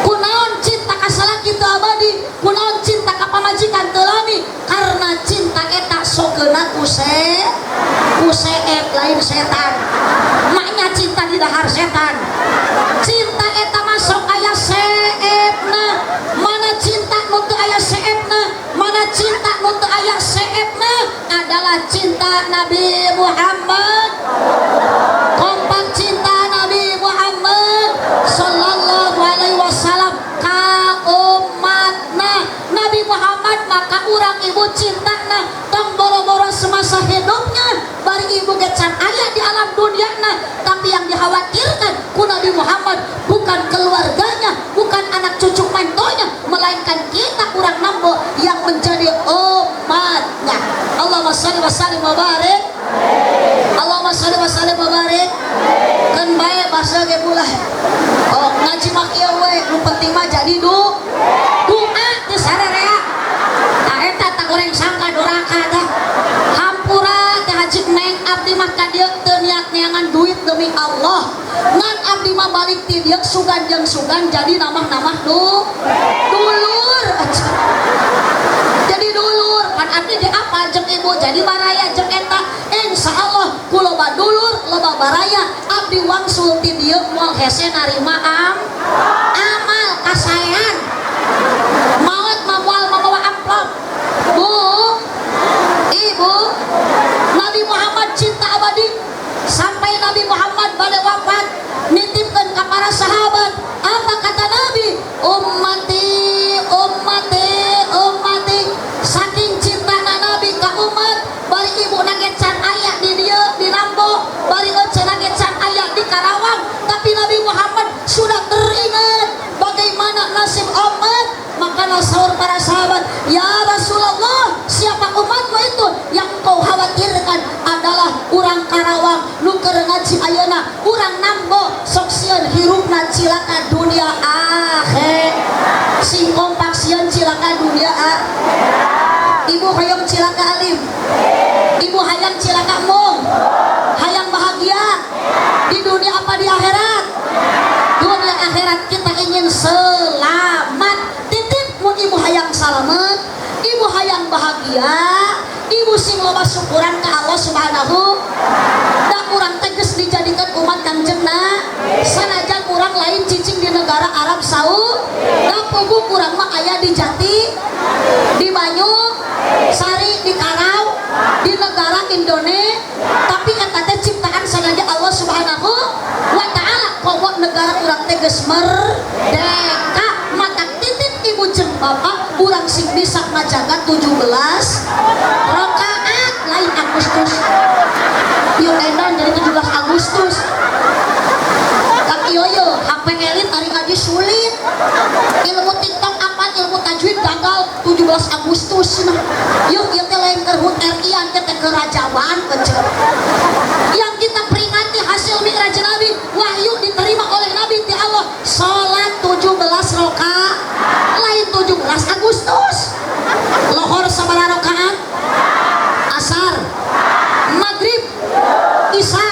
Kunaon cinta ka salaki teu abadi, kunaon cinta ka pamajikan teu lami, karena cinta eta sokeuna ku seep lain setan. Maknya cinta di dahar setan. Cinta eta masuk aya seepna. Mana cinta nu teu aya seepna, mana cinta nu teu aya seepna adalah cinta Nabi Muhammad. Kompak cinta Nabi Muhammad sallallahu alaihi wasallam ka umatna. Nabi Muhammad maka ibu cinta nah tong boro-boro semasa hidupnya bari ibu gecan ayah di alam dunia nah, tapi yang dikhawatirkan ku Nabi Muhammad bukan keluarganya, bukan anak cucu mantonya, melainkan kita kurang nambo yang menjadi umatnya. Allahumma shalli wa sallim wa barik. Allahumma shalli wa sallim wa barik. Kan bae bahasa ge pula. Oh ngaji mah kieu we, nu penting mah jadi doa teh sararea. Tah eta tak goreng sangka doraka teh. Hampura teh Haji Neng abdi mah ka dieu teu niat neangan duit demi Allah. Ngan abdi mah balik ti dieu sugan jeung sugan jadi namah-namah dulur. Jadi dulur pan abdi di apa jeung ibu jadi baraya jeung eta insyaallah ku loba dulur loba baraya abdi wangsul ti dieu moal hese narima amal kasaean maot moal mabawa amplop. Bu ibu Nabi Muhammad cinta abadi sampai Nabi Muhammad bade wafat nitipkeun ka para sahabat apa kata Nabi ummati ummati ummati saking cintana Nabi ka umat bari ibu nagecan aya di dieu di Nambo bari euceun nagecan aya di Karawang tapi Nabi Muhammad sudah teringat bagaimana nasib umat maka nasaur para sahabat ya Rasulullah siapa umatmu itu yang kau khawatirkan adalah urang Karawang nu keur ngaji ayeuna urang Nambo sok sieun hirupna cilaka dunia akhir sing kompak sieun cilaka dunia ibu hayang cilaka alim ibu hayang cilaka mung hayang bahagia di dunia apa di akhirat dunia akhirat kita ingin selamat titip mun ibu hayang salamet ibu hayang bahagia ibu sing loba syukuran ka Allah subhanahu da urang teges dijadikan umat kangjengna sanajan urang lain cicing di negara Arab Saudi da puguh urang mah aya di Jati di Banyu Sari di Karau di negara Indonesia tapi eta teh ciptaan sanajan Allah subhanahu wa ta'ala komo negara urang teges merdeka mata titip ibu jeung bapak urang sing bisa ngajaga 17 rakaat lain Agustus yuk edan jadi 17 Agustus tapi yoyo HP elit hari ngaji sulit ilmu TikTok apa ilmu tajwid gagal 17 Agustus nah yuk ieu teh lain kerhut RI an teh kerajaan kecil yang kita peringati hasil mi'raj Nabi wahyu diterima oleh Nabi ti Allah salat 17 rakaat lain 17 Agustus lohor sabaraha rakaat asar maghrib isya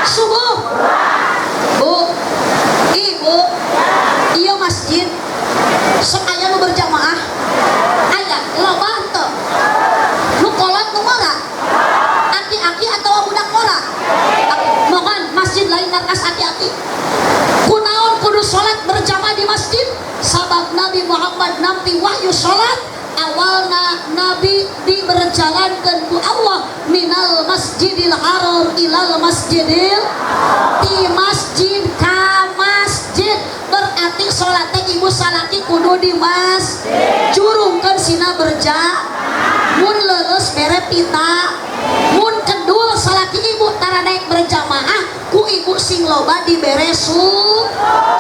subuh bu ibu iya masjid sok aya nu berjamaah aya loba teu nu kolot nu mora aki-aki atau budak mora mohon masjid lain narkas aki-aki kunaon kudu salat berjamaah di masjid sabab Nabi Muhammad nampi wahyu salat awalna Nabi diberjalankan ku Allah minal masjidil haram ilal masjidil di masjid ka masjid berarti salatnya ibu salaki kudu di masjid jurungkeun sina berja mun leres bere pita mun kedul salaki ibu tara naik berjamaah ku ibu sing loba dibere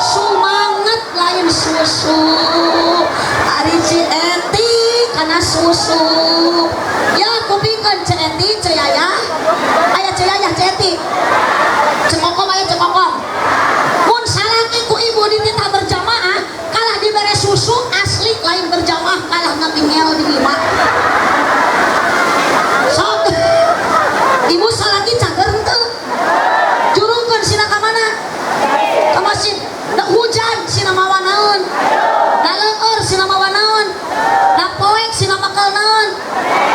sumanget lain susu ari Cieti kana susu ya kupingkeun Cieti Ceyaya aya Ceyaya Cieti cekokom aya cekokom mun salaki ku ibu ditita berjamaah kalah dibere susu asli lain berjamaah kalah ngabingel di imah sok ibu salaki cager henteu jurungkeun sina ka mana ka masjid da hujan sina mawa naon da leueur sina mawa naon da poek sina bakal naon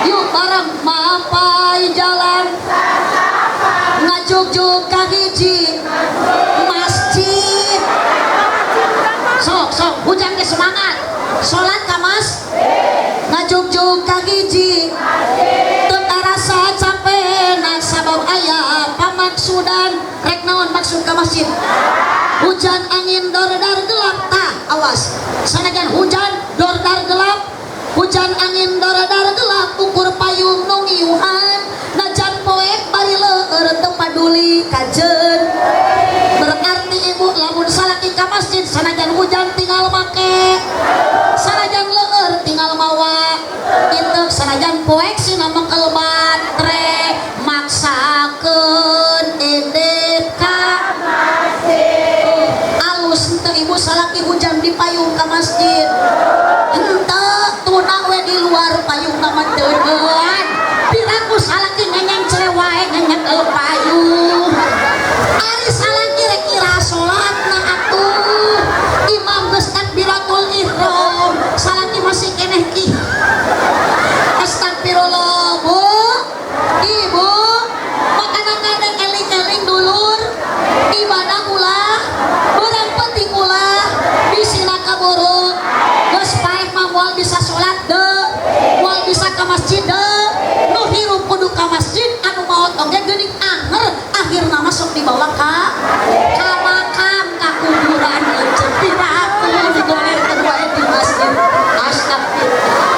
yuk bareng mapai jalan ngajugjug ka hiji masjid sok hujan ge semangat salat ka mas ngajugjug ka hiji teu tarasa capek na sabab aya pamaksudan rek naon maksud ka masjid hujan angin dordar gelap tah awas sanajan hujan dordar gelap hujan angin dordar gelap tinggal make sanajan leueur tinggal mawa itu sanajan poek si nama kelebat tre maksakeun edep ka alus teu ibu salaki hujan di payung ka masjid henteu tunang we di luar payung ka manteun piraku salaki ngenyeng cewae ngenyeng payung ari salaki rek ira salatna atuh imam geus takbiratul ihram salaki masih keneh ki astagfirullah bu ibu makanan kadang eling-eling dulur ibadah ulah urang penting ulah bisina kaburu geus paeh mah moal bisa salat deu moal bisa ka masjid deu nu hirup kudu ka masjid anu maot oge geuning anger akhirna masuk dibawa ka makam ka kuburan eceun piraku digolerkeun wae di masjid astagfirullah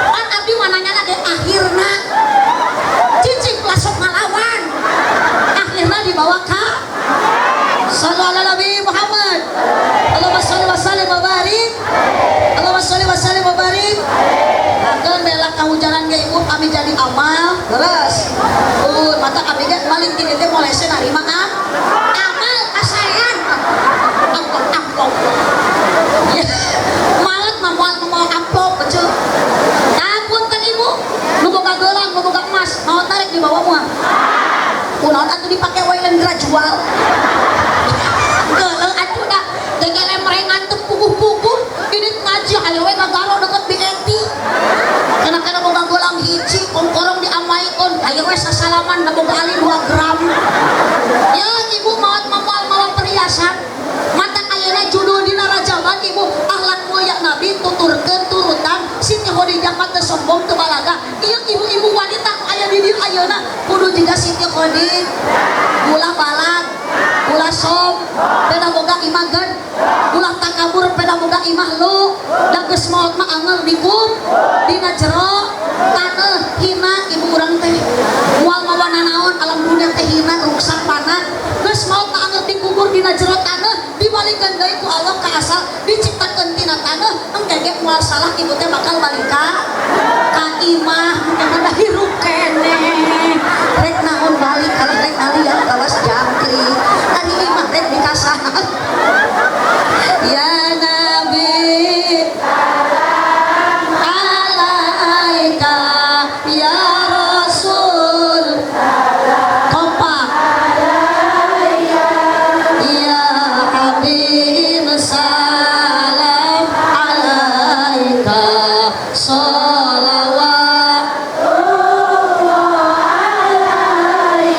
pan abdi mananya lagi akhirna cicing lasok ngalawan akhirna dibawa ka sallallahu alaihi Nabi Muhammad Allahumma sholli wa sallim wa barik Allahumma sholli wa sallim wa barik akan bela kahujanan ge ibu kami jadi amal terus mata kami ge maling kini teh molese narima amal kasayan amplop malat mau amplop betul takut kan ibu nu boga gelang nu boga emas mau tarik di bawah mual kunaon atuh dipake wae lain jual geuleuh atuh da gegele merengan teu puguh-puguh ini ngaji aya we ngagaro deket BNT kana boga gelang hiji kongkorong diamaikeun aya we sasalaman da boga ali 2 gram ya ibu maot mawa perhiasan mata ayeuna judul dina rajaban ibu akhlak mulia nabi tuturkeun turutan Siti Khadijah mah teu sombong teu balaga ieu ibu-ibu wanita aya di dieu ayeuna kudu jiga Siti Khadijah ulah balag ulah som peda boga imah gen ulah takabur peda boga imah lu da geus maot mah angel dikum dina jero taneuh hina ibu urang teh moal mawa nanaon alam dunia teh hina ruksak panah geus maot mah angel dikubur dina jero taneuh dibalikeun deui ku Allah ka asal diciptakeun tina taneuh engke moal salah ibu teh bakal balik ka imah engke da hirup keneh rek naon balik kana rek nalian kawas jangkrik ari imah rek dikasah ya nabi alaika ya rasul kompak ya habib salam alaika salawat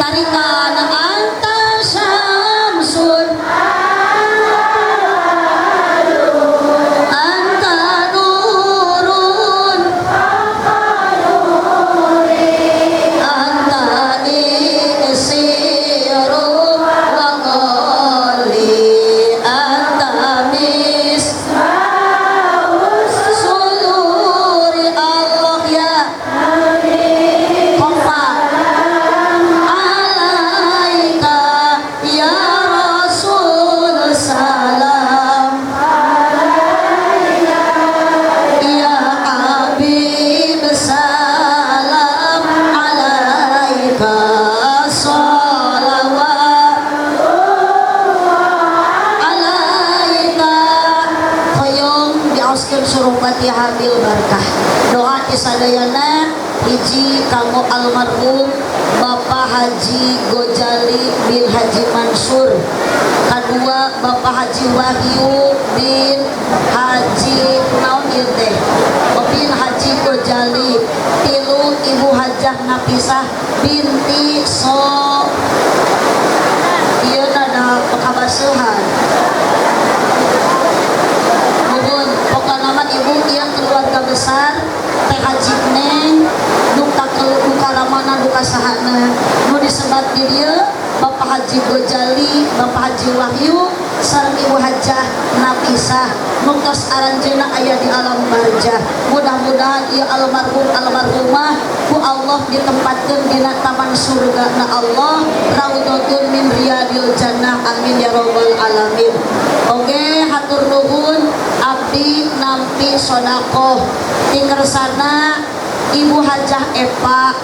tarikan anta syamsun anta nurun anta isiru wa qali anta suluri Allah ya kompak alaika ya rasul salam ya habib salam alaika salawat alaika hoyong diaoskeun suruh Fatihah bil barkah doa kisadayana hiji kanggo almarhum Bapak Haji Gojali bin Haji Mansur kedua Bapak Haji Wahyu bin Haji naon ieu teh bin Haji Gojali tilu Ibu Hajah Nafisah binti ieu nada pekabasuhan nuhun pokona mah ibu yang keluarga besar teh Haji Neng duka lamana duka sahana nu disebat di dieu Bapak Haji Gojali Bapak Haji Wahyu sareng Ibu Hajah Nafisah nu tos aranjeuna aya di alam barzah. Mudah-mudahan ieu almarhum almarhumah ku Allah ditempatkeun dina taman surga na Allah, raudhatun min riyadil jannah, amin ya rabbal alamin. Oge hatur nuhun abdi nampi sedekah ti kersana Ibu Hajah Epa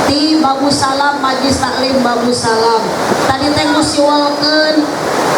di Babu Salam Majlis Taklim Babu Salam. Tadi teh ngusiwalkeun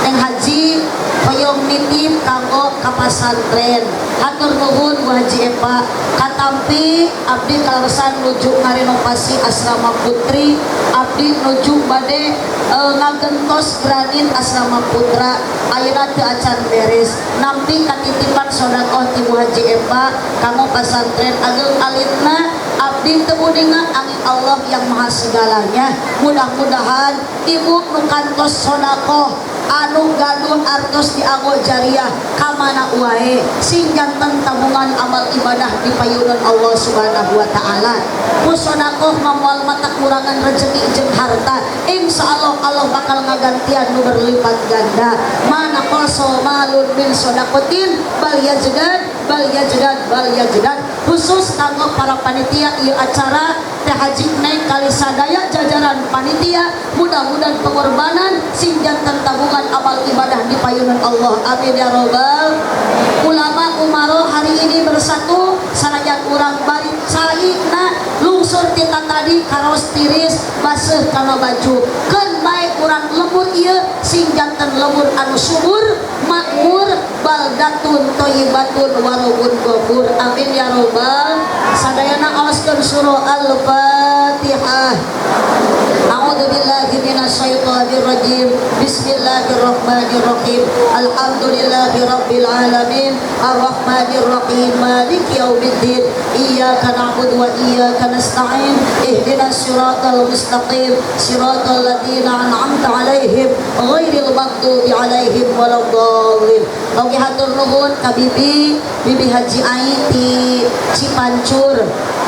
Teng Haji hoyong nitip kanggo ka pasantren. Hatur nuhun Bu Haji Epa. Katampi abdi kalaresan nuju ngarenovasi asrama putri, abdi nuju bade ngagentos granit asrama putra. Ayeuna teu acan beres. Nampi katitipan sedekah ti Bu Haji Epa kanggo pasantren ageung alitna abdi teu mudingan angin Allah yang maha segalanya. Mudah-mudahan ibu nu kantos sedekah anu gaduh artos di anggo jariah kamana wae sing janten tabungan amal ibadah di payunan Allah Subhanahu wa taala. Ku sedekah moal mata kurangan rezeki jeung harta, insyaallah Allah bakal ngagantian nu berlipat ganda. Mana qaso malun min sedaqatin bal yajdan bal yajdan bal yajdan. Khusus kanggo para panitia ieu acara teh haji naik kali sadaya jajaran panitia, mudah-mudahan pengorbanan sing janten tabungan amal ibadah di payunan Allah, amin ya robbal. Ulama umaro hari ini bersatu sanajan urang bari caina lungsur tita tadi karos tiris baseuh kana baju keun bae urang lembur ieu sing janten lembur anu subur makmur baldatun thayyibatun warabun ghafur, amin ya robbal. Sadayana aoskeun surah Al-Fatihah. A'udzu billahi minasyaitonir rajim. Bismillahirrahmanirrahim. Alhamdulillahi rabbil alamin. Arrahmanir rahim. Maliki yaumiddin. Iyyaka na'budu wa iyyaka nasta'in. Ihdinas siratal mustaqim. Siratal ladzina an'amta 'alaihim ghairil maghdubi 'alaihim waladdallin. Oke hatur nuhun ka Bibi Haji Ai ti Cipancur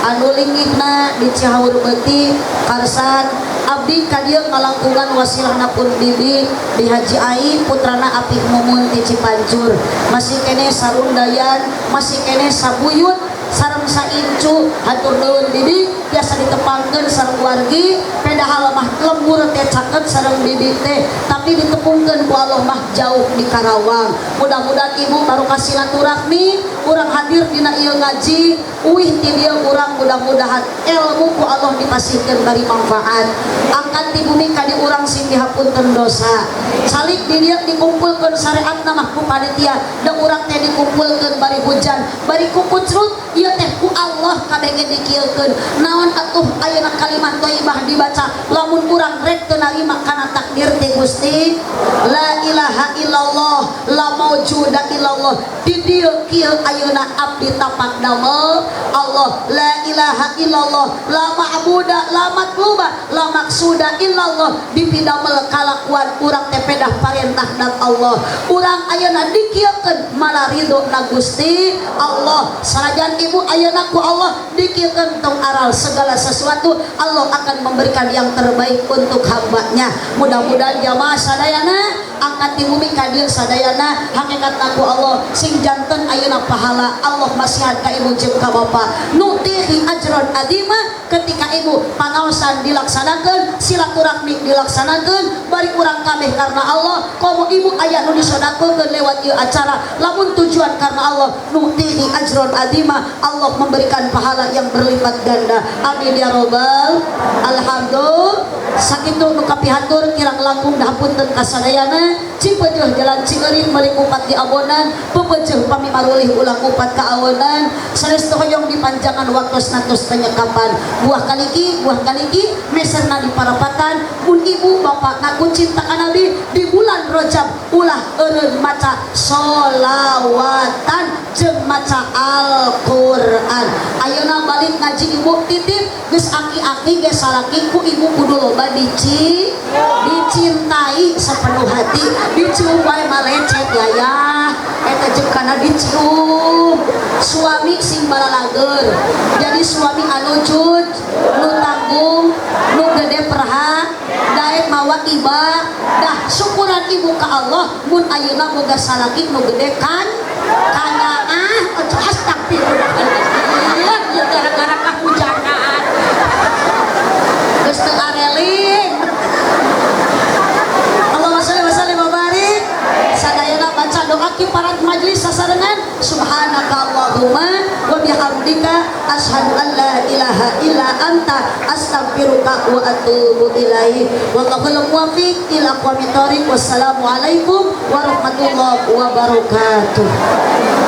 anu linggihna di Cihaur Beuti karsan abdi ka dieu ngalangkungan wasilahna pun Bibi Haji Ai putrana Apik Mumun ti Cipancur. Masih kene sarundayan, masih kene sabuyut sareng saincu. Hatur nuhun Bibi biasa ditepangkeun sareng wargi padahal mah lembur teh caket sareng Bibi teh tapi ditepungkeun ku Allah mah jauh di Karawang. Mudah-mudahan ibu baru kasih silaturahmi urang hadir dina ieu ngaji uih ti dieu urang mudah-mudahan ilmu ku Allah dipasihkeun bari manfaat. Angkat ti bumi ka di urang sing dihapunten dosa. Salik di dieu dikumpulkeun syariatna mah ku panitia da urang teh dikumpulkeun bari hujan bari ku kucrut ieu teh ku Allah kabege dikieukeun. Naon atuh ayeuna kalimat thayyibah dibaca lamun urang rek teu narima kana takdir ti Gusti. La ilaha illallah la maujuda illallah. Di dieu kieu ayeuna abdi tapak damel Allah. La ilaha illallah la ma'buda la matluba la maksuda illallah. Dipidamel kalakuan urang teh pedah parentah dan Allah. Urang ayeuna dikieukeun malah ridho na Gusti Allah. Sanajan ibu ayeuna ku Allah dikieukeun tong aral segala sesuatu Allah akan memberikan yang terbaik untuk hambanya. Mudah-mudahan jamaah sadayana angkat di bumi ka dieu sadayana hakikatna ku Allah sing janten ayeuna pahala Allah masihan ka ibu jeung ka bapa nutihi ajron adima ketika ibu pangaosan dilaksanakeun silaturahmi dilaksanakeun bari urang kabeh karena Allah komo ibu aya nu disodakokeun lewat ieu acara lamun tujuan karena Allah nutihi ajron adima Allah memberikan pahala yang berlipat ganda, amin ya robbal. Alhamdulillah sakitu nu kapihatur kirang langkung dahapunten kasadayana Cipeueuh jalan Cingeuring meuli upat di abonan pepeueuh pami marulih ulang upat ka awenan sarestu hoyong dipanjangan waktosna tos penyekapan buah kaliki meserna di parapatan mun ibu bapak ngaku cinta ka Nabi di bulan Rajab ulah eureun maca sholawatan jeung maca Al-Qur'an. Ayeuna balik ngaji ibu titip geus aki-aki geus salaki ku ibu kudu loba dicintai sepenuh hati, dicium wae malecet lah ya eta jeung kana dicium. Suami sing balalager jadi suami anu jujur nu tanggung nu gede perha daek mawa iba dah syukuran ibu ka Allah mun ayeuna boga salaki nu gede kan Karena astagfirullah ya gara-gara kehujanan geus teu areling. Allahumma shalli wa sallim wa barik. Sadayana baca doa ki para majelis sasarengan. Subhanaka Allahumma wa bihamdika asyhadu an la ilaha illa anta astaghfiruka wa atubu ilaik. Wallahul muwaffiq ila aqwamit thoriq. Wassalamu alaikum warahmatullahi wabarakatuh.